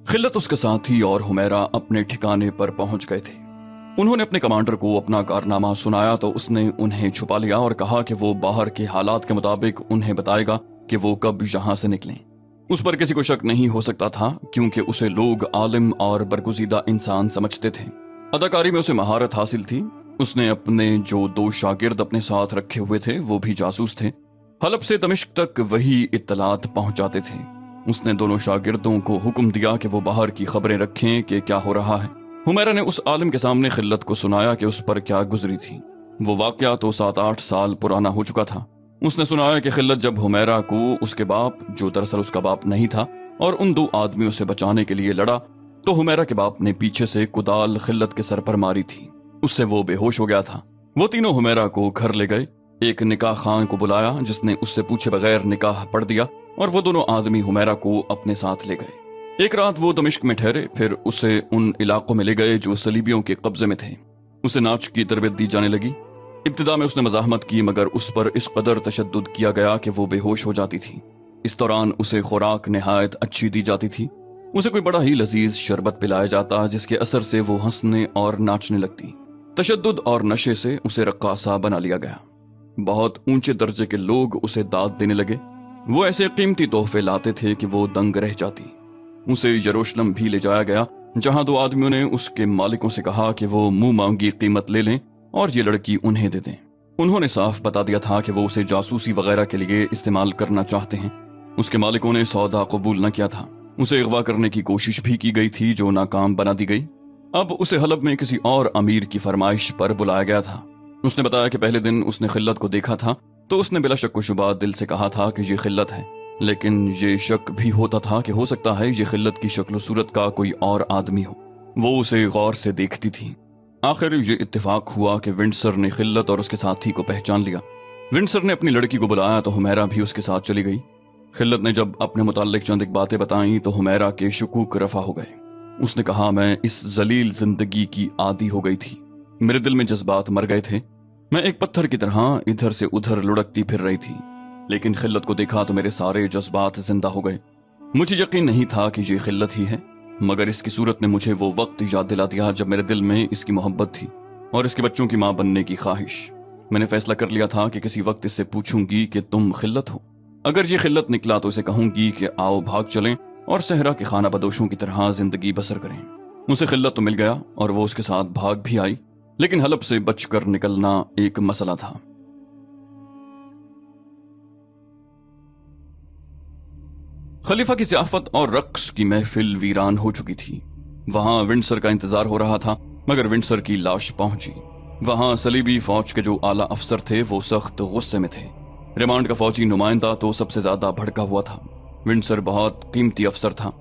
खिल्लत उसके साथी और हुमैरा अपने ठिकाने पर पहुंच गए थे। उन्होंने अपने कमांडर को अपना कारनामा सुनाया तो उसने उन्हें छुपा लिया और कहा कि वो बाहर के हालात के मुताबिक उन्हें बताएगा कि वो कब यहां से निकलें। उस पर किसी को शक नहीं हो सकता था क्योंकि उसे लोग आलिम और बरगुज़ीदा इंसान समझते थे। अदाकारी में उसे महारत हासिल थी। उसने अपने जो 2 शागिर्द अपने साथ रखे हुए थे वो भी जासूस थे। हलब से दमिश्क तक वही इत्तलात पहुंचाते थे। उसने दोनों शागिर्दों को हुक्म दिया कि वो बाहर की खबरें रखें कि क्या हो रहा है। हुमैरा ने उस आलिम के सामने खिल्लत को सुनाया कि उस पर क्या गुजरी थी। वो वाकया तो 7-8 साल पुराना हो चुका था। उसने सुनाया कि खिल्लत जब हुमैरा को उसके बाप, जो दरअसल उसका बाप नहीं था, और उन 2 आदमियों से बचाने के लिए लड़ा तो हुमैरा के बाप ने पीछे से कुदाल खिल्लत के सर पर मारी थी। उससे वो बेहोश हो गया था। वो तीनों हुमैरा को घर ले गए। एक निकाह खान को बुलाया जिसने उससे पूछे बगैर निकाह पढ़ दिया और वो दोनों आदमी हुमैरा को अपने साथ ले गए। एक रात वो दमिश्क में ठहरे, फिर उसे उन इलाकों में ले गए जो सलीबियों के कब्जे में थे। उसे नाच की तरबियत दी जाने लगी। इब्तिदा में उसने मज़ाहमत की मगर उस पर इस कदर तशद्दुद किया गया कि वो बेहोश हो जाती थी। इस दौरान उसे खुराक निहायत अच्छी दी जाती थी। उसे कोई बड़ा ही लजीज शरबत पिलाया जाता जिसके असर से वो हंसने और नाचने लगती। तशद्दुद और नशे से उसे रक्कासा बना लिया गया। बहुत ऊंचे दर्जे के लोग उसे दाद देने लगे। वो ऐसे कीमती तोहफे लाते थे कि वो दंग रह जाती। उसे यरूशलेम भी ले जाया गया जहां 2 आदमियों ने उसके मालिकों से कहा कि वो मुंह मांगी कीमत ले लें और ये लड़की उन्हें दे दें। उन्होंने साफ बता दिया था कि वो उसे जासूसी वगैरह के लिए इस्तेमाल करना चाहते हैं। उसके मालिकों ने सौदा कबूल न किया था। उसे अगवा करने की कोशिश भी की गई थी जो नाकाम बना दी गई। अब उसे हलब में किसी और अमीर की फरमाइश पर बुलाया गया था। उसने बताया कि पहले दिन उसने खिल्लत को देखा था तो उसने बिला शक व शुबा दिल से कहा था कि ये खिल्लत है, लेकिन ये शक भी होता था कि हो सकता है ये खिल्लत की शक्ल सूरत का कोई और आदमी हो। वो उसे गौर से देखती थी। आखिर ये इत्तेफाक हुआ कि विंडसर ने खिल्लत और उसके साथी को पहचान लिया। विंडसर ने अपनी लड़की को बुलाया तो हुमैरा भी उसके साथ चली गई। खिल्लत ने जब अपने मुताल्लिक चंद एक बातें बताईं तो हुमैरा के शुकूक रफा हो गए। उसने कहा, मैं इस जलील जिंदगी की आदी हो गई थी। मेरे दिल में जज्बात मर गए थे। मैं एक पत्थर की तरह इधर से उधर लुढ़कती फिर रही थी, लेकिन खिल्लत को देखा तो मेरे सारे जज्बात जिंदा हो गए। मुझे यकीन नहीं था कि ये खिल्लत ही है, मगर इसकी सूरत ने मुझे वो वक्त याद दिला दिया जब मेरे दिल में इसकी मोहब्बत थी और इसके बच्चों की मां बनने की ख्वाहिश। मैंने फैसला कर लिया था कि किसी वक्त इससे पूछूंगी कि तुम खिल्लत हो। अगर ये खिल्लत निकला तो इसे कहूंगी कि आओ भाग चलें और सहरा के खाना बदोशों की तरह जिंदगी बसर करें। उसे खिल्लत तो मिल गया और वो उसके साथ भाग भी आई, लेकिन हलब से बचकर निकलना एक मसला था। खलीफा की ज़ियाफत और रक्स की महफिल वीरान हो चुकी थी। वहां विंडसर का इंतजार हो रहा था, मगर विंडसर की लाश पहुंची। वहां सलीबी फौज के जो आला अफसर थे वो सख्त गुस्से में थे। रिमांड का फौजी नुमाइंदा तो सबसे ज्यादा भड़का हुआ था। विंडसर बहुत कीमती अफसर था।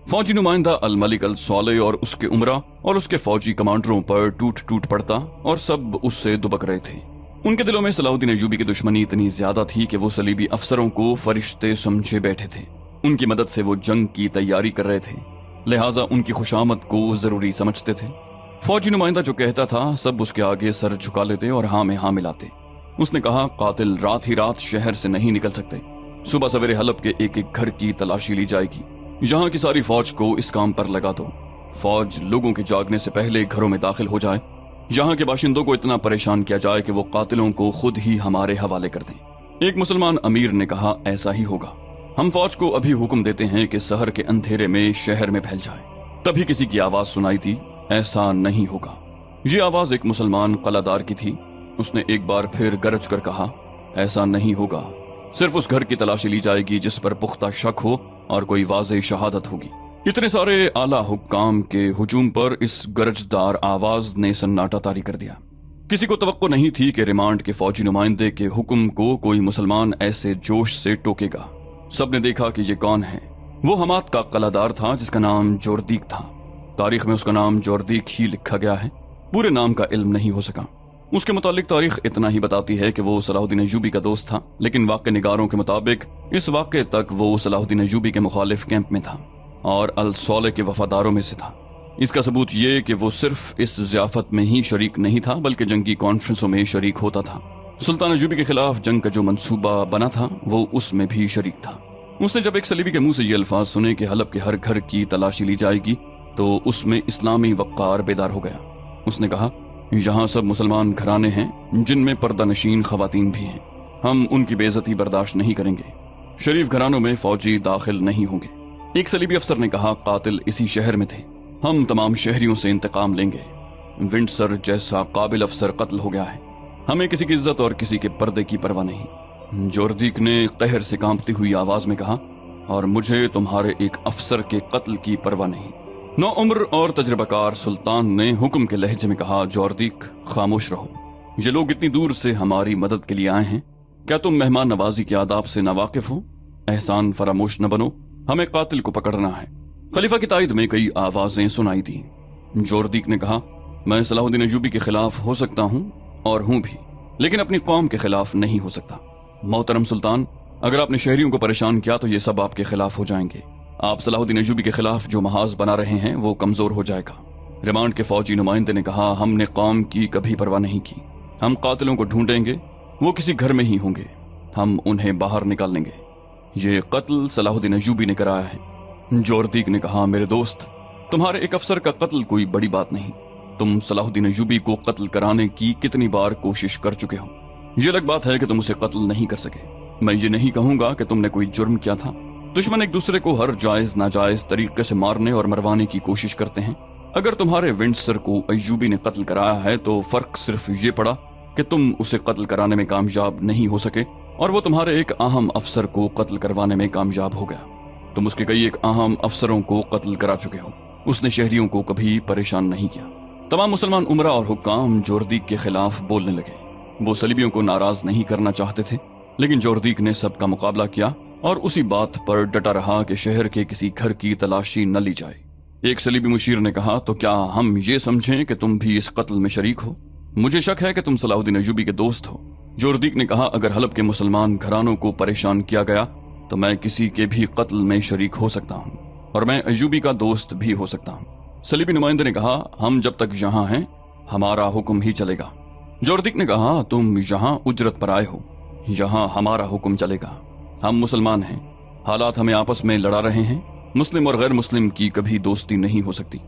फौजी नुमाइंदा अल मलिक अल सौले और उसके उमरा और उसके फौजी कमांडरों पर टूट टूट पड़ता और सब उससे दुबक रहे थे। उनके दिलों में सलाहुद्दीन अय्यूबी की दुश्मनी इतनी ज्यादा थी कि वो सलीबी अफसरों को फरिश्ते समझे बैठे थे। उनकी मदद से वो जंग की तैयारी कर रहे थे, लिहाजा उनकी खुशामद को जरूरी समझते थे। फौजी नुमाइंदा जो कहता था सब उसके आगे सर झुका लेते और हाँ में हाँ मिलाते। उसने कहा, कातिल रात ही रात शहर से नहीं निकल सकते। सुबह सवेरे हलब के एक एक घर की तलाशी ली जाएगी। यहाँ की सारी फौज को इस काम पर लगा दो। फौज लोगों के जागने से पहले घरों में दाखिल हो जाए। यहाँ के बाशिंदों को इतना परेशान किया जाए कि वो कातिलों को खुद ही हमारे हवाले कर दें। एक मुसलमान अमीर ने कहा, ऐसा ही होगा। हम फौज को अभी हुक्म देते हैं कि शहर के अंधेरे में शहर में फैल जाए। तभी किसी की आवाज सुनाई दी, ऐसा नहीं होगा। ये आवाज एक मुसलमान कलादार की थी। उसने एक बार फिर गरज कर कहा, ऐसा नहीं होगा। सिर्फ उस घर की तलाशी ली जाएगी जिस पर पुख्ता शक हो और कोई वाज़ेह शहादत होगी। इतने सारे आला हुक्काम के हुजूम पर इस गरजदार आवाज ने सन्नाटा तारी कर दिया। किसी को तवक्को नहीं थी कि रिमांड के फौजी नुमाइंदे के हुक्म को कोई मुसलमान ऐसे जोश से टोकेगा। सबने देखा कि ये कौन है। वो हमाद का कलादार था जिसका नाम जोरदीक था। तारीख में उसका नाम जोरदीक ही लिखा गया है, पूरे नाम का इल्म नहीं हो सका। उसके मुतालिक तारीख इतना ही बताती है कि वो सलाहुद्दीन अय्यूबी का दोस्त था, लेकिन वाक़े निगारों के मुताबिक इस वाक़े तक वो सलाहुद्दीन अय्यूबी के मुखालिफ कैंप में था और अल सौले के वफादारों में से था। इसका सबूत ये कि वो सिर्फ इस ज़ियाफत में ही शरीक नहीं था बल्कि जंगी कॉन्फ्रेंसों में शरीक होता था। सुल्तान अय्यूबी के खिलाफ जंग का जो मंसूबा बना था वो उसमें भी शरीक था। उसने जब एक सलीबी के मुंह से ये अल्फाज सुने कि हलब के हर घर की तलाशी ली जाएगी तो उसमें इस्लामी वक़्कार बेदार हो गया। उसने कहा, यहाँ सब मुसलमान घराने हैं जिनमें पर्दा नशीन खवातीन भी हैं। हम उनकी बेइज्जती बर्दाश्त नहीं करेंगे। शरीफ घरानों में फौजी दाखिल नहीं होंगे। एक सलीबी अफसर ने कहा, कातिल इसी शहर में थे। हम तमाम शहरियों से इंतकाम लेंगे। विंडसर जैसा काबिल अफसर कत्ल हो गया है। हमें किसी की इज्जत और किसी के पर्दे की परवाह नहीं। जोरदीक ने कहर से कांपती हुई आवाज में कहा, और मुझे तुम्हारे एक अफसर के कत्ल की परवाह नहीं। नौ उम्र और तजर्बाकार सुल्तान ने हुक्म के लहजे में कहा, जोरदीक खामोश रहो। ये लोग इतनी दूर से हमारी मदद के लिए आए हैं। क्या तुम मेहमान नवाजी के आदाब से नावाकिफ हो? एहसान फरामोश न बनो, हमें कातिल को पकड़ना है। खलीफा की तायद में कई आवाजें सुनाई दी। जोरदीक ने कहा, मैं सलाहुद्दीन अय्यूबी के खिलाफ हो सकता हूँ और हूँ भी, लेकिन अपनी कौम के खिलाफ नहीं हो सकता। मोहतरम सुल्तान, अगर आपने शहरियों को परेशान किया तो ये सब आपके खिलाफ हो जाएंगे। आप सलाहुद्दीन अय्यूबी के खिलाफ जो महाज बना रहे हैं वो कमजोर हो जाएगा। रिमांड के फौजी नुमाइंदे ने कहा, हमने कौम की कभी परवाह नहीं की। हम कातिलों को ढूंढेंगे, वो किसी घर में ही होंगे। हम उन्हें बाहर निकाल लेंगे। ये कत्ल सलाहुद्दीन अय्यूबी ने कराया है। जोरदीक ने कहा, मेरे दोस्त, तुम्हारे एक अफसर का कत्ल कोई बड़ी बात नहीं। तुम सलाहुद्दीन अय्यूबी को कत्ल कराने की कितनी बार कोशिश कर चुके हो। ये अलग बात है कि तुम उसे कत्ल नहीं कर सके। मैं ये नहीं कहूंगा कि तुमने कोई जुर्म किया था। दुश्मन एक दूसरे को हर जायज नाजायज तरीके से मारने और मरवाने की कोशिश करते हैं। अगर तुम्हारे विंडसर को अय्यूबी ने कत्ल कराया है तो फर्क सिर्फ ये पड़ा कि तुम उसे कत्ल कराने में कामयाब नहीं हो सके और वो तुम्हारे एक अहम अफसर को कत्ल करवाने में कामयाब हो गया। तुम उसके कई एक अहम अफसरों को कत्ल करा चुके हो। उसने शहरियों को कभी परेशान नहीं किया। तमाम मुसलमान उमरा और हुक्काम जोरदीक के खिलाफ बोलने लगे। वो सलीबियों को नाराज नहीं करना चाहते थे, लेकिन जोरदीक ने सबका मुकाबला किया और उसी बात पर डटा रहा कि शहर के किसी घर की तलाशी न ली जाए। एक सलीबी मुशीर ने कहा, तो क्या हम ये समझें कि तुम भी इस कत्ल में शरीक हो? मुझे शक है कि तुम सलाहुद्दीन अय्यूबी के दोस्त हो। जोरदीक ने कहा, अगर हलब के मुसलमान घरानों को परेशान किया गया तो मैं किसी के भी कत्ल में शरीक हो सकता हूँ और मैं अय्यूबी का दोस्त भी हो सकता हूँ। सलीबी नुमाइंदे ने कहा, हम जब तक यहाँ हैं हमारा हुक्म ही चलेगा। जोरदीक ने कहा, तुम यहाँ उजरत पर आए हो, यहाँ हमारा हुक्म चलेगा। हम मुसलमान हैं, हालात हमें आपस में लड़ा रहे हैं। मुस्लिम और गैर मुस्लिम की कभी दोस्ती नहीं हो सकती।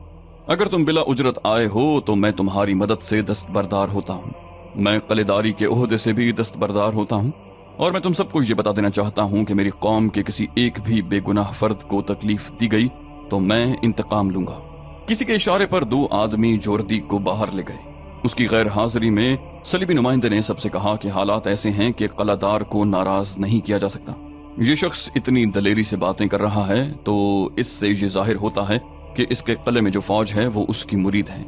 अगर तुम बिला उजरत आए हो तो मैं तुम्हारी मदद से दस्तबरदार होता हूँ। मैं कलेदारी के ओहदे से भी दस्तबरदार होता हूँ और मैं तुम सबको ये बता देना चाहता हूँ कि मेरी कौम के किसी एक भी बेगुनाह फर्द को तकलीफ दी गई तो मैं इंतकाम लूंगा। किसी के इशारे पर दो आदमी जोरदीक को बाहर ले गए। उसकी गैर हाजिरी में सलीबी नुमाइंदे ने सबसे कहा कि हालात ऐसे हैं कि कलादार को नाराज नहीं किया जा सकता। ये शख्स इतनी दलेरी से बातें कर रहा है तो इससे ये जाहिर होता है कि इसके कले में जो फौज है वो उसकी मुरीद है।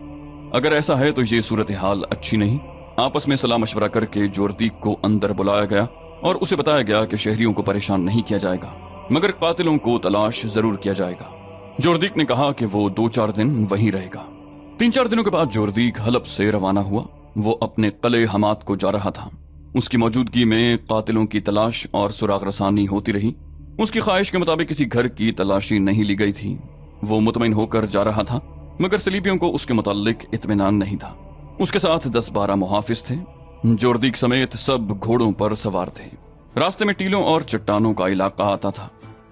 अगर ऐसा है तो ये सूरत हाल अच्छी नहीं। आपस में सलाह मशवरा करके जोरदीक को अंदर बुलाया गया और उसे बताया गया कि शहरियों को परेशान नहीं किया जाएगा, मगर कातिलों को तलाश जरूर किया जाएगा। जोरदीक ने कहा कि वो 2-4 दिन वहीं रहेगा। 3-4 दिनों के बाद जोरदीक हलब से रवाना हुआ। वो अपने कले हमात को जा रहा था। उसकी मौजूदगी में कातिलों की तलाश और सुराग रसानी होती रही। उसकी ख्वाहिश के मुताबिक किसी घर की तलाशी नहीं ली गई थी। वो मुतमईन होकर जा रहा था, मगर सलीबियों को उसके मुताल्लिक इत्मीनान नहीं था। उसके साथ 10-12 मुहाफिज थे। जोरदीक समेत सब घोड़ों पर सवार थे। रास्ते में टीलों और चट्टानों का इलाका आता था।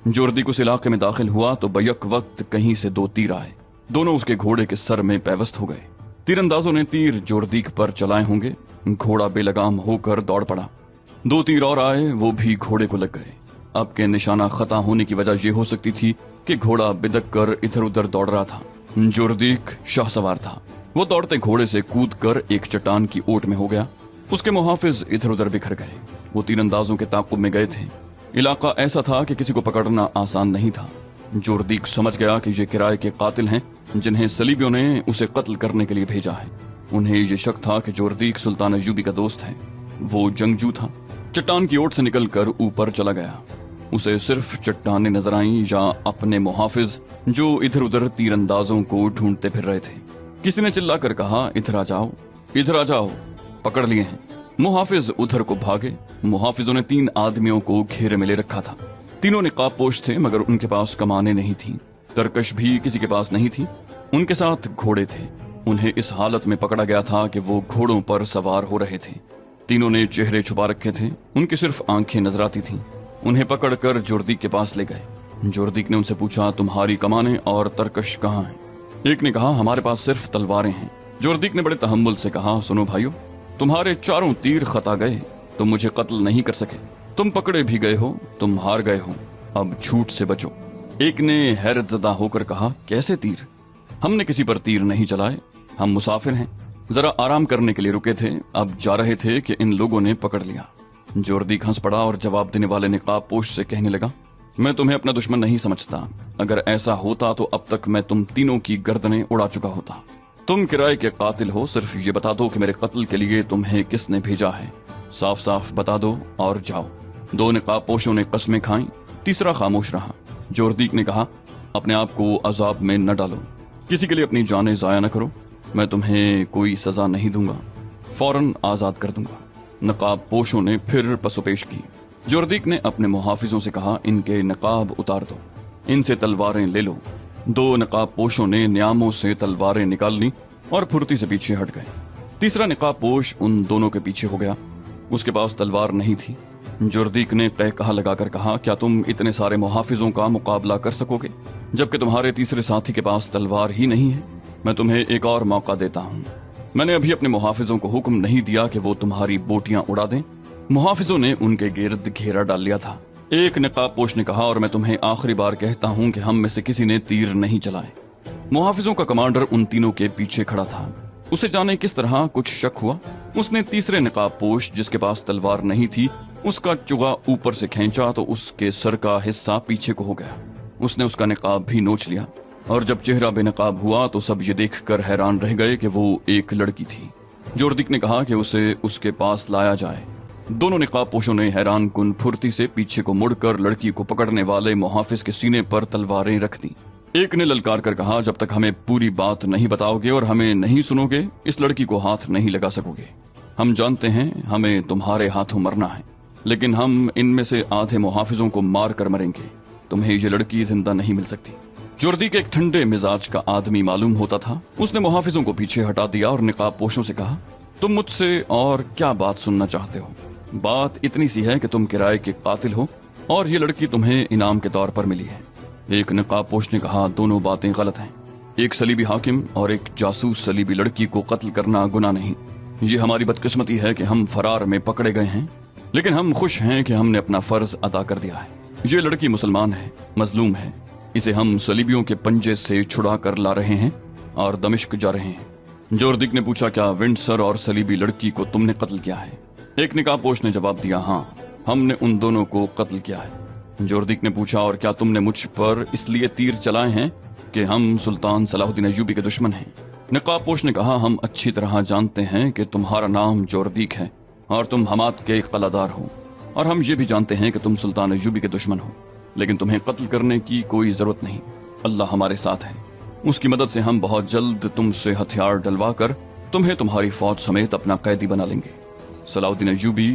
जोरदीक उस इलाके में दाखिल हुआ तो बैक वक्त कहीं से 2 तीर आए। दोनों उसके घोड़े के सर में पैवस्त हो गए। तीरंदाजों ने तीर जोरदीक पर चलाए होंगे। घोड़ा बेलगाम होकर दौड़ पड़ा। 2 तीर और आए, वो भी घोड़े को लग गए। अब के निशाना खता होने की वजह यह हो सकती थी कि घोड़ा बिदक कर इधर उधर दौड़ रहा था। जोरदीक शाहसवार था। वो दौड़ते घोड़े से कूद कर एक चट्टान की ओट में हो गया। उसके मुहाफिज इधर उधर बिखर गए। वो तीरंदाजों के ताकुब में गए थे। इलाका ऐसा था कि किसी को पकड़ना आसान नहीं था। जोरदीक समझ गया कि ये किराए के कातिल हैं जिन्हें सलीबियों ने उसे कत्ल करने के लिए भेजा है। उन्हें ये शक था कि जोरदीक सुल्तान अय्यूबी का दोस्त है। वो जंगजू था। चट्टान की ओट से निकलकर ऊपर चला गया। उसे सिर्फ चट्टानें नजर आईं या अपने मुहाफिज जो इधर उधर तीरंदाजों को ढूंढते फिर रहे थे। किसी ने चिल्लाकर कहा, इधर आ जाओ, इधर आ जाओ, पकड़ लिए हैं। मुहाफिज उधर को भागे। मुहाफिजों ने 3 आदमियों को घेरे में ले रखा था। तीनों निकाबपोश थे, मगर उनके पास कमाने नहीं थी। तरकश भी किसी के पास नहीं थी। उनके साथ घोड़े थे। उन्हें इस हालत में पकड़ा गया था कि वो घोड़ों पर सवार हो रहे थे। तीनों ने चेहरे छुपा रखे थे। उनकी सिर्फ आंखें नजर आती थीं। उन्हें पकड़कर जोरदीक के पास ले गए। जोरदीक ने उनसे पूछा, तुम्हारी कमानें और तरकश कहाँ हैं? एक ने कहा, हमारे पास सिर्फ तलवारें हैं। जोरदीक ने बड़े तहम्मुल से कहा, सुनो भाइयों, तुम्हारे चारों तीर खता गए, तुम मुझे कत्ल नहीं कर सके, तुम पकड़े भी गए हो, तुम हार गए हो, अब झूठ से बचो। एक ने हैरतज़दा होकर कहा, कैसे तीर? हमने किसी पर तीर नहीं चलाए, हम मुसाफिर हैं, जरा आराम करने के लिए रुके थे, अब जा रहे थे कि इन लोगों ने पकड़ लिया। जोरदीक हंस पड़ा और जवाब देने वाले निकाब पोश से कहने लगा, मैं तुम्हें अपना दुश्मन नहीं समझता, अगर ऐसा होता तो अब तक मैं तुम तीनों की गर्दनें उड़ा चुका होता। तुम किराए के कातिल हो, सिर्फ ये बता दो कि मेरे कत्ल के लिए तुम्हें किसने भेजा है, साफ साफ बता दो और जाओ। दो निकाब पोशों ने कस्में खाई, तीसरा खामोश रहा। जोरदीक ने कहा, अपने आप को अजाब में न डालो, किसी के लिए अपनी जानें जाया न करो, मैं तुम्हें कोई सजा नहीं दूंगा, फौरन आजाद कर दूंगा। नकाब पोशों ने फिर पसोपेश की। जोरदीक ने अपने मुहाफिजों से कहा, इनके नकाब उतार दो, इनसे तलवारें ले लो। दो नकाब पोशों ने न्यामों से तलवारें निकाल ली और फुर्ती से पीछे हट गए। तीसरा नकाब पोश उन दोनों के पीछे हो गया, उसके पास तलवार नहीं थी। जोरदीक ने कहा लगाकर कहा, क्या तुम इतने सारे मुहाफिजों का मुकाबला कर सकोगे, जबकि तुम्हारे तीसरे साथी के पास तलवार ही नहीं है? मैं तुम्हें एक और मौका देता हूँ, मैंने अभी अपने मुहाफिजों को हुक्म नहीं दिया कि वो तुम्हारी बोटियां उड़ा दें। मुहाफिजों ने उनके गिर्द घेरा डाल लिया था। एक नकाब पोश ने कहा, और मैं तुम्हें आखिरी बार कहता हूं कि हम में से किसी ने तीर नहीं चलाए। मुहाफिजों का कमांडर उन तीनों के पीछे खड़ा था। उसे जाने किस तरह कुछ शक हुआ। उसने तीसरे नकाब पोश, जिसके पास तलवार नहीं थी, उसका चुगा ऊपर से खींचा तो उसके सर का हिस्सा पीछे को हो गया। उसने उसका निकाब भी नोच लिया, और जब चेहरा बेनकाब हुआ तो सब ये देखकर हैरान रह गए कि वो एक लड़की थी। जोरदीक ने कहा कि उसे उसके पास लाया जाए। दोनों निकाब पोशों ने हैरान कुन फुर्ती से पीछे को मुड़कर लड़की को पकड़ने वाले मुहाफिज के सीने पर तलवारें रख दी। एक ने ललकार कर कहा, जब तक हमें पूरी बात नहीं बताओगे और हमें नहीं सुनोगे, इस लड़की को हाथ नहीं लगा सकोगे। हम जानते हैं हमें तुम्हारे हाथों मरना है, लेकिन हम इनमें से आधे मुहाफिजों को मार कर मरेंगे, तुम्हें ये लड़की जिंदा नहीं मिल सकती। जोरदीक एक ठंडे मिजाज का आदमी मालूम होता था। उसने मुहाफिजों को पीछे हटा दिया और निकाब पोशों से कहा, तुम मुझसे और क्या बात सुनना चाहते हो? बात इतनी सी है कि तुम किराए के कातिल हो और ये लड़की तुम्हें इनाम के तौर पर मिली है। एक नकाब पोश ने कहा, दोनों बातें गलत हैं। एक सलीबी हाकिम और एक जासूस सलीबी लड़की को कत्ल करना गुनाह नहीं। ये हमारी बदकिस्मती है कि हम फरार में पकड़े गए हैं, लेकिन हम खुश हैं कि हमने अपना फर्ज अदा कर दिया है। ये लड़की मुसलमान है, मजलूम है, इसे हम सलीबियों के पंजे से छुड़ा कर ला रहे हैं और दमिश्क जा रहे हैं। जोरदीक ने पूछा, क्या विंडसर और सलीबी लड़की को तुमने कत्ल किया है? एक निकाब पोश ने जवाब दिया, हाँ, हमने उन दोनों को कत्ल किया है। जोरदीक ने पूछा, और क्या तुमने मुझ पर इसलिए तीर चलाए हैं कि हम सुल्तान सलाहुद्दीन अय्यूबी के दुश्मन हैं? निकाब पोश ने कहा, हम अच्छी तरह जानते हैं कि तुम्हारा नाम जोरदीक है और तुम हमाद के कलादार हो, और हम ये भी जानते हैं कि तुम सुल्तान अय्यूबी के दुश्मन हो, लेकिन तुम्हें कत्ल करने की कोई जरूरत नहीं। अल्लाह हमारे साथ है, उसकी मदद से हम बहुत जल्द तुमसे हथियार डलवा कर तुम्हें तुम्हारी फौज समेत अपना कैदी बना लेंगे। सलाहुद्दीन अय्यूबी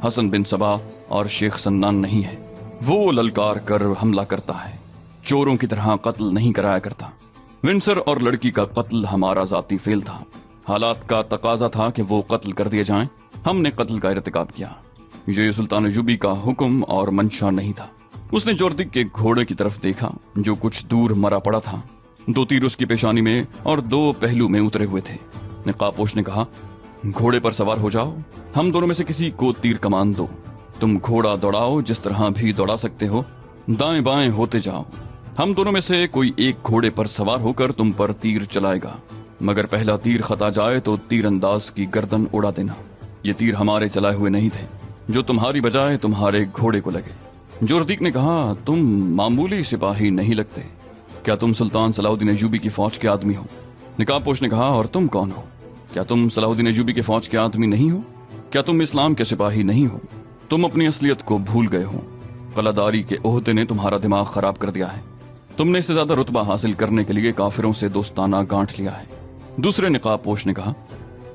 हसन बिन सबा और शेख सन्नान नहीं है। वो ललकार कर हमला करता है, चोरों की तरह कत्ल नहीं कराया करता। विंडसर और लड़की का कत्ल हमारा जाती फेल था। हालात का तकाजा था कि वो कत्ल कर दिए जाएं। हमने कत्ल का इर्तिकाब किया। ये सुल्तान अय्यूबी का हुक्म और मंशा नहीं था। उसने जोरदीक के घोड़े की तरफ देखा जो कुछ दूर मरा पड़ा था। 2 तीर उसकी पेशानी में और 2 पहलू में उतरे हुए थे। निकाब पोश ने कहा, घोड़े पर सवार हो जाओ, हम दोनों में से किसी को तीर कमान दो। तुम घोड़ा दौड़ाओ, जिस तरह भी दौड़ा सकते हो, दाएं बाएं होते जाओ। हम दोनों में से कोई एक घोड़े पर सवार होकर तुम पर तीर चलाएगा, मगर पहला तीर खता जाए तो तीरंदाज की गर्दन उड़ा देना। ये तीर हमारे चलाए हुए नहीं थे, जो तुम्हारी बजाय तुम्हारे घोड़े को लगे। जोरदीक ने कहा, तुम मामूली सिपाही नहीं लगते, क्या तुम सुल्तान सलाहुद्दीन अय्यूबी की फौज के आदमी हो? निकाब पोश ने कहा, और तुम कौन हो? क्या तुम सलाहुद्दीन अय्यूबी के फौज के आदमी नहीं हो? क्या तुम इस्लाम के सिपाही नहीं हो? तुम अपनी असलियत को भूल गए हो। कलादारी के ओहदे ने तुम्हारा दिमाग खराब कर दिया है। तुमने इससे ज्यादा रुतबा हासिल करने के लिए काफिरों से दोस्ताना गांठ लिया है। दूसरे निकाब पोश ने कहा,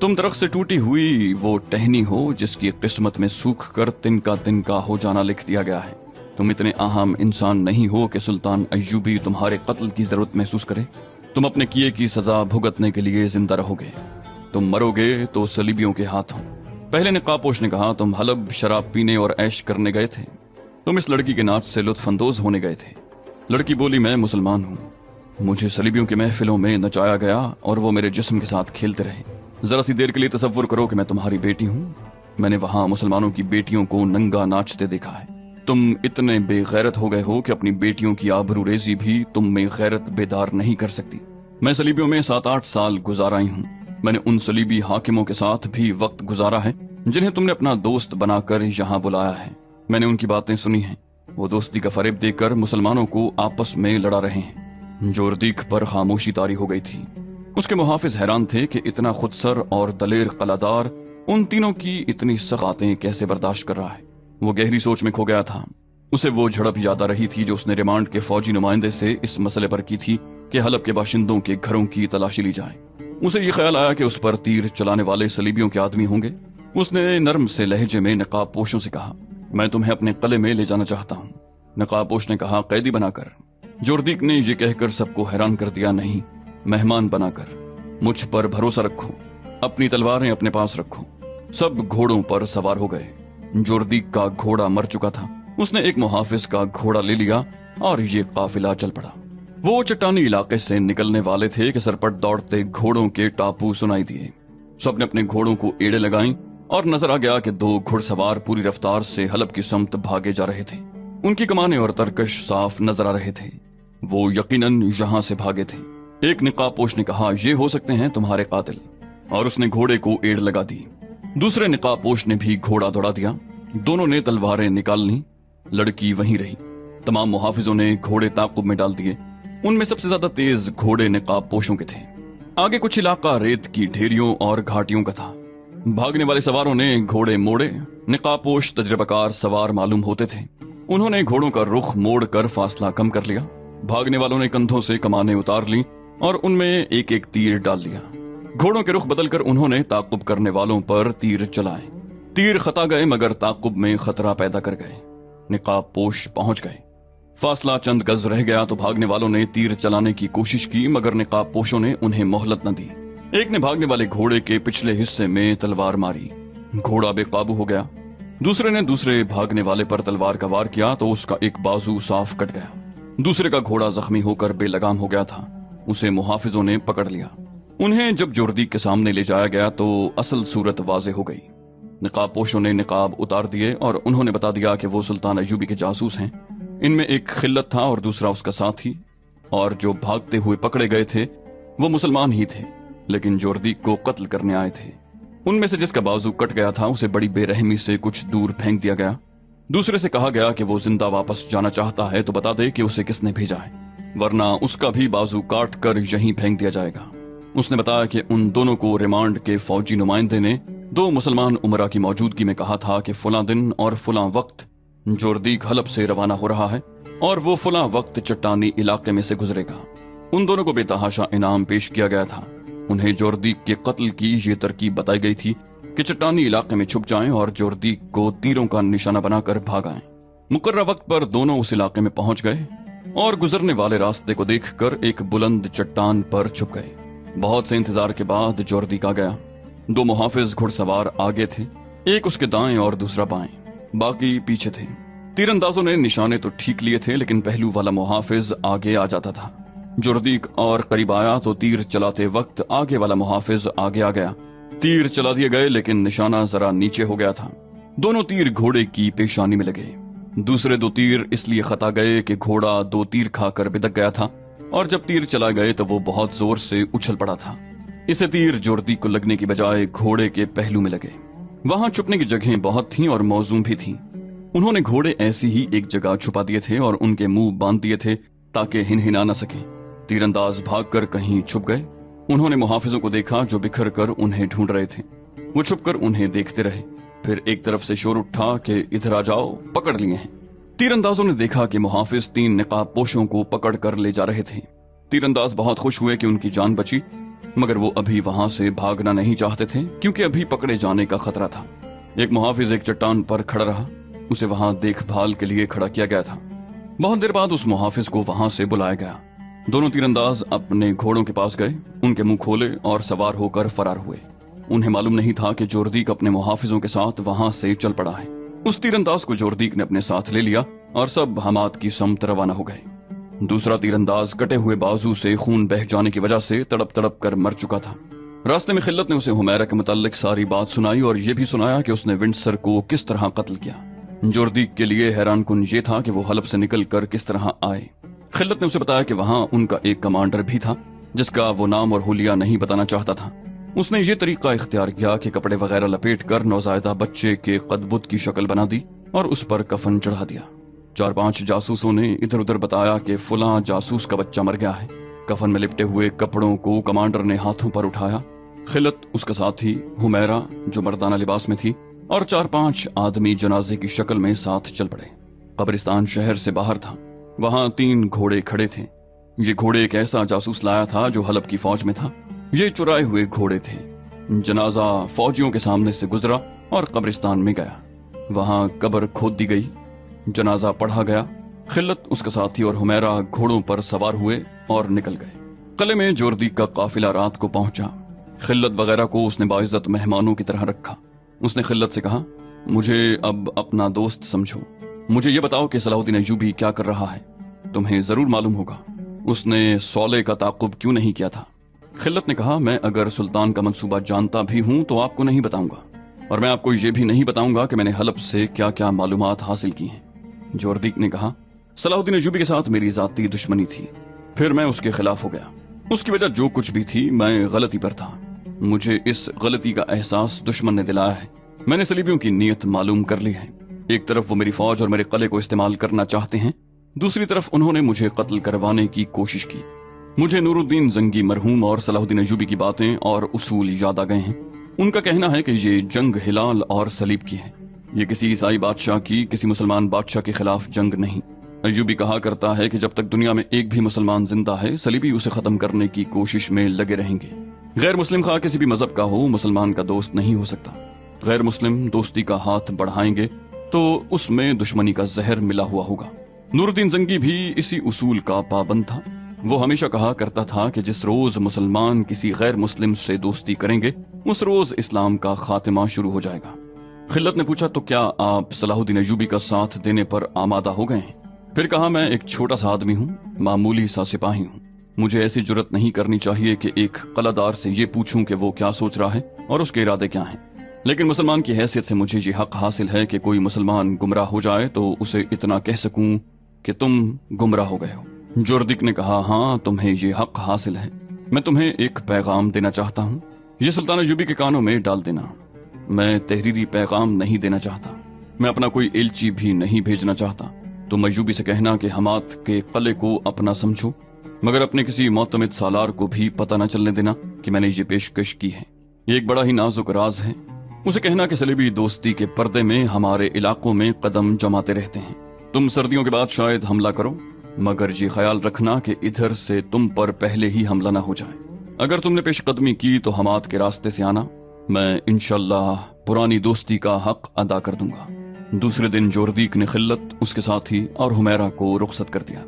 तुम दरख्त से टूटी हुई वो टहनी हो जिसकी किस्मत में सूख कर तिनका तिनका हो जाना लिख दिया गया है। तुम इतने अहम इंसान नहीं हो कि सुल्तान अय्यूबी तुम्हारे कत्ल की जरूरत महसूस करे। तुम अपने किए की सजा भुगतने के लिए जिंदा रहोगे। तुम मरोगे तो सलीबियों के हाथों। पहले निकाब पोश ने कहा, तुम हलब शराब पीने और ऐश करने गए थे। तुम इस लड़की के नाच से लुत्फ अंदोज होने गए थे। लड़की बोली, मैं मुसलमान हूँ, मुझे सलीबियों की महफिलों में नचाया गया और वो मेरे जिस्म के साथ खेलते रहे। जरा सी देर के लिए तसव्वुर करो कि मैं तुम्हारी बेटी हूँ। मैंने वहां मुसलमानों की बेटियों को नंगा नाचते देखा है। तुम इतने बेगैरत हो गए हो कि अपनी बेटियों की आबरूरेजी भी तुम में गैरत बेदार नहीं कर सकती। मैं सलीबियों में 7-8 साल गुजाराई हूँ। मैंने उन सलीबी हाकिमों के साथ भी वक्त गुजारा है जिन्हें तुमने अपना दोस्त बनाकर यहाँ बुलाया है। मैंने उनकी बातें सुनी हैं। वो दोस्ती का फरेब देकर मुसलमानों को आपस में लड़ा रहे हैं। जोरदीक पर खामोशी तारी हो गई थी। उसके मुहाफिज हैरान थे कि इतना खुदसर और दलेर कलादार उन तीनों की इतनी सगातें कैसे बर्दाश्त कर रहा है। वो गहरी सोच में खो गया था। उसे वो झड़प याद आ रही थी जो उसने रिमांड के फौजी नुमाइंदे से इस मसले पर की थी कि हलब के बाशिंदों के घरों की तलाशी ली जाए। उसे ये ख्याल आया कि उस पर तीर चलाने वाले सलीबियों के आदमी होंगे। उसने नर्म से लहजे में नकाब पोशों से कहा, मैं तुम्हें अपने कले में ले जाना चाहता हूँ। नकाब पोश ने कहा, कैदी बनाकर। जोरदीक ने यह कहकर सबको हैरान कर दिया, नहीं, मेहमान बनाकर। मुझ पर भरोसा रखो, अपनी तलवारें अपने पास रखो। सब घोड़ों पर सवार हो गए। जोरदीक का घोड़ा मर चुका था। उसने एक मुहाफिज का घोड़ा ले लिया और ये काफिला चल पड़ा। वो चट्टानी इलाके से निकलने वाले थे कि सरपट दौड़ते घोड़ों के टापू सुनाई दिए। सबने अपने घोड़ों को एड़े लगाई और नजर आ गया कि 2 घुड़सवार पूरी रफ्तार से हलब की समत भागे जा रहे थे। उनकी कमाने और तरकश साफ नजर आ रहे थे। वो यकीनन यहाँ से भागे थे। एक निकाबपोश ने कहा, ये हो सकते हैं तुम्हारे कातिल, और उसने घोड़े को एड़ लगा दी। दूसरे निकाबपोश ने भी घोड़ा दौड़ा दिया। दोनों ने तलवारें निकाल ली। लड़की वहीं रही। तमाम मुहाफिजों ने घोड़े ताकुब में डाल दिए। उनमें सबसे ज्यादा तेज घोड़े निकाबपोशों के थे। आगे कुछ इलाका रेत की ढेरियों और घाटियों का था। भागने वाले सवारों ने घोड़े मोड़े। निकाबपोश तजर्बाकार सवार मालूम होते थे। उन्होंने घोड़ों का रुख मोड़ कर फासला कम कर लिया। भागने वालों ने कंधों से कमानें उतार ली और उनमें एक एक तीर डाल लिया। घोड़ों के रुख बदलकर उन्होंने ताकुब करने वालों पर तीर चलाए। तीर खता गए मगर ताकुब में खतरा पैदा कर गए। निकाबपोश पहुंच गए। फासला चंद गज रह गया तो भागने वालों ने तीर चलाने की कोशिश की मगर निकाबपोशों ने उन्हें मोहलत न दी। एक ने भागने वाले घोड़े के पिछले हिस्से में तलवार मारी। घोड़ा बेकाबू हो गया। दूसरे ने दूसरे भागने वाले पर तलवार का वार किया तो उसका एक बाजू साफ कट गया। दूसरे का घोड़ा जख्मी होकर बेलगाम हो गया था। उसे मुहाफिजों ने पकड़ लिया। उन्हें जब जोरदीक के सामने ले जाया गया तो असल सूरत वाजे हो गई। निकाबपोशों ने निकाब उतार दिए और उन्होंने बता दिया कि वो सुल्तान अयूबी के जासूस हैं। इनमें एक खिल्लत था और दूसरा उसका साथी, और जो भागते हुए पकड़े गए थे वो मुसलमान ही थे लेकिन जोरदीक को कत्ल करने आए थे। उनमें से जिसका बाजू कट गया था उसे बड़ी बेरहमी से कुछ दूर फेंक दिया गया। दूसरे से कहा गया कि वो जिंदा वापस जाना चाहता है तो बता दे कि उसे किसने भेजा है, वरना उसका भी बाजू काट कर यहीं फेंक दिया जाएगा। उसने बताया कि उन दोनों को रिमांड के फौजी नुमाइंदे ने 2 मुसलमान उमरा की मौजूदगी में कहा था कि फुला दिन और फुला वक्त जोरदीक हलब से रवाना हो रहा है और वो फुला वक्त चट्टानी इलाके में से गुजरेगा। उन दोनों को बेतहाशा इनाम पेश किया गया था। उन्हें जोरदीक के कत्ल की ये तरकीब बताई गई थी कि चट्टानी इलाके में छुप जाएं और जोरदीक को तीरों का निशाना बनाकर भाग आएं। मुकर्रर वक्त पर दोनों उस इलाके में पहुंच गए और गुजरने वाले रास्ते को देखकर एक बुलंद चट्टान पर छुप गए। बहुत से इंतजार के बाद जोरदीक आ गया। 2 मुहाफिज घुड़सवार आगे थे, एक उसके दाएं और दूसरा बाएं, बाकी पीछे थे। तीरंदाजों ने निशाने तो ठीक लिए थे लेकिन पहलू वाला मुहाफिज आगे आ जाता था। जोरदीक और करीब आया तो तीर चलाते वक्त आगे वाला मुहाफिज आगे आ गया। तीर चला दिए गए लेकिन निशाना जरा नीचे हो गया था। दोनों तीर घोड़े की पेशानी में लगे। दूसरे 2 तीर इसलिए खता गए कि घोड़ा 2 तीर खाकर बिदक गया था और जब तीर चला गए तो वो बहुत जोर से उछल पड़ा था। इसे तीर जोरदीक को लगने की बजाय घोड़े के पहलू में लगे। वहां छुपने की जगहें बहुत थीं और मौजूम भी थीं। उन्होंने घोड़े ऐसी ही एक जगह छुपा दिए थे और उनके मुंह बांध दिए थे ताकि हिनहिना न सके। तीरंदाज भागकर कहीं छुप गए। उन्होंने मुहाफिजों को देखा जो बिखर कर उन्हें ढूंढ रहे थे। वो छुपकर उन्हें देखते रहे। फिर एक तरफ से शोर उठा कि इधर आ जाओ, पकड़ लिए हैं। तीरंदाजों ने देखा कि मुहाफिज 3 निकाबपोशों को पकड़ कर ले जा रहे थे। तीरंदाज बहुत खुश हुए कि उनकी जान बची, मगर वो अभी वहां से भागना नहीं चाहते थे क्योंकि अभी पकड़े जाने का खतरा था। एक मुहाफिज एक चट्टान पर खड़ा रहा। उसे वहां देखभाल के लिए खड़ा किया गया था। बहुत देर बाद उस मुहाफिज को वहां से बुलाया गया। दोनों तीरंदाज अपने घोड़ों के पास गए, उनके मुंह खोले और सवार होकर फरार हुए। उन्हें मालूम नहीं था कि जोरदीक अपने मुहाफिजों के साथ वहां से चल पड़ा है। उस तीरंदाज को जोरदीक ने अपने साथ ले लिया और सब हमाद की समत रवाना हो गए। दूसरा तीरंदाज कटे हुए बाजू से खून बह जाने की वजह से तड़प तड़प कर मर चुका था। रास्ते में खिल्लत ने उसे हुमैरा के मुताल्लिक सारी बात सुनाई और ये भी सुनाया कि उसने विंडसर को किस तरह कत्ल किया। जोरदीक के लिए हैरान कुन ये था कि वो हलब से निकल कर किस तरह आए। खिल्लत ने उसे बताया कि वहां उनका एक कमांडर भी था जिसका वो नाम और हुलिया नहीं बताना चाहता था। उसने ये तरीका इख्तियार किया कि कपड़े वगैरह लपेट कर नौजायदा बच्चे के कदबुत की शक्ल बना दी और उस पर कफन चढ़ा दिया। 4-5 जासूसों ने इधर उधर बताया कि फलां जासूस का बच्चा मर गया है। कफन में लिपटे हुए कपड़ों को कमांडर ने हाथों पर उठाया। खिल्लत, उसका साथी हुमैरा जो मर्दाना लिबास में थी, और 4-5 आदमी जनाजे की शक्ल में साथ चल पड़े। कब्रिस्तान शहर से बाहर था। वहां 3 घोड़े खड़े थे। ये घोड़े एक ऐसा जासूस लाया था जो हलब की फौज में था। ये चुराए हुए घोड़े थे। जनाजा फौजियों के सामने से गुजरा और कब्रिस्तान में गया। वहां कब्र खोद दी गई। जनाजा पढ़ा गया। खिल्लत, उसका साथी और हुमैरा घोड़ों पर सवार हुए और निकल गए। किले में जोरदीक का काफिला रात को पहुंचा। खिल्लत वगैरह को उसने बाइज्जत मेहमानों की तरह रखा। उसने खिल्लत से कहा, मुझे अब अपना दोस्त समझो। मुझे ये बताओ कि सलाहुद्दीन अय्यूबी क्या कर रहा है। तुम्हें जरूर मालूम होगा उसने सौले का ताकुब क्यों नहीं किया था। खिल्लत ने कहा, मैं अगर सुल्तान का मंसूबा जानता भी हूं तो आपको नहीं बताऊंगा, और मैं आपको ये भी नहीं बताऊंगा कि मैंने हलब से क्या क्या मालूमात हासिल की हैं। जोरदीक ने कहा, सलाहुद्दीन अय्यूबी के साथ मेरी जाती दुश्मनी थी, फिर मैं उसके खिलाफ हो गया। उसकी वजह जो कुछ भी थी, मैं गलती पर था। मुझे इस गलती का एहसास दुश्मन ने दिलाया है। मैंने सलीबियों की नीयत मालूम कर ली है। एक तरफ वो मेरी फौज और मेरे किले को इस्तेमाल करना चाहते हैं, दूसरी तरफ उन्होंने मुझे कत्ल करवाने की कोशिश की। मुझे नूरुद्दीन जंगी मरहूम और सलाहुद्दीन अय्यूबी की बातें और उसूल याद आ गए हैं। उनका कहना है कि ये जंग हिलाल और सलीब की है। ये किसी ईसाई बादशाह की किसी मुसलमान बादशाह के खिलाफ जंग नहीं। अय्यूबी कहा करता है कि जब तक दुनिया में एक भी मुसलमान जिंदा है, सलीबी उसे खत्म करने की कोशिश में लगे रहेंगे। गैर मुस्लिम खा किसी भी मजहब का हो, मुसलमान का दोस्त नहीं हो सकता। गैर मुस्लिम दोस्ती का हाथ बढ़ाएंगे तो उसमें दुश्मनी का जहर मिला हुआ होगा। नूरुद्दीन जंगी भी इसी उसूल का पाबंद था। वो हमेशा कहा करता था कि जिस रोज मुसलमान किसी गैर मुस्लिम से दोस्ती करेंगे, उस रोज इस्लाम का खात्मा शुरू हो जाएगा। खिल्लत ने पूछा, तो क्या आप सलाहुद्दीन अय्यूबी का साथ देने पर आमादा हो गए हैं? फिर कहा, मैं एक छोटा सा आदमी हूँ, मामूली सा सिपाही हूँ। मुझे ऐसी जुर्रत नहीं करनी चाहिए कि एक कलादार से ये पूछूं कि वो क्या सोच रहा है और उसके इरादे क्या हैं। लेकिन मुसलमान की हैसियत से मुझे ये हक हासिल है कि कोई मुसलमान गुमराह हो जाए तो उसे इतना कह सकूं कि तुम गुमराह हो गए हो। जोरदीक ने कहा, हाँ, तुम्हें ये हक हासिल है। मैं तुम्हें एक पैगाम देना चाहता हूँ, ये सुल्तान अय्यूबी के कानों में डाल देना। मैं तहरीरी पैगाम नहीं देना चाहता, मैं अपना कोई एलची भी नहीं भेजना चाहता। तुम अय्यूबी से कहना कि हमाद के किले को अपना समझो, मगर अपने किसी मोतमिद सालार को भी पता न चलने देना कि मैंने ये पेशकश की है। ये एक बड़ा ही नाजुक राज है। उसे कहना कि सलीबी दोस्ती के पर्दे में हमारे इलाकों में कदम जमाते रहते हैं। तुम सर्दियों के बाद शायद हमला करो, मगर ये ख्याल रखना कि इधर से तुम पर पहले ही हमला न हो जाए। अगर तुमने पेशकदमी की तो हमाद के रास्ते से आना, मैं इंशाअल्लाह पुरानी दोस्ती का हक अदा कर दूंगा। दूसरे दिन जोरदीक ने खिल्लत, उसके साथी और हुमैरा को रुखसत कर दिया।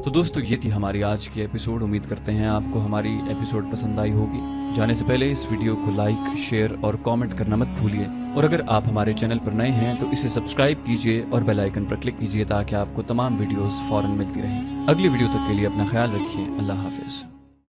तो दोस्तों, ये थी हमारी आज की एपिसोड। उम्मीद करते हैं आपको हमारी एपिसोड पसंद आई होगी। जाने से पहले इस वीडियो को लाइक, शेयर और कमेंट करना मत भूलिए। और अगर आप हमारे चैनल पर नए हैं तो इसे सब्सक्राइब कीजिए और बेल आइकन पर क्लिक कीजिए ताकि आपको तमाम वीडियोस फौरन मिलती रहें। अगली वीडियो तक के लिए अपना ख्याल रखिए। अल्लाह हाफिज।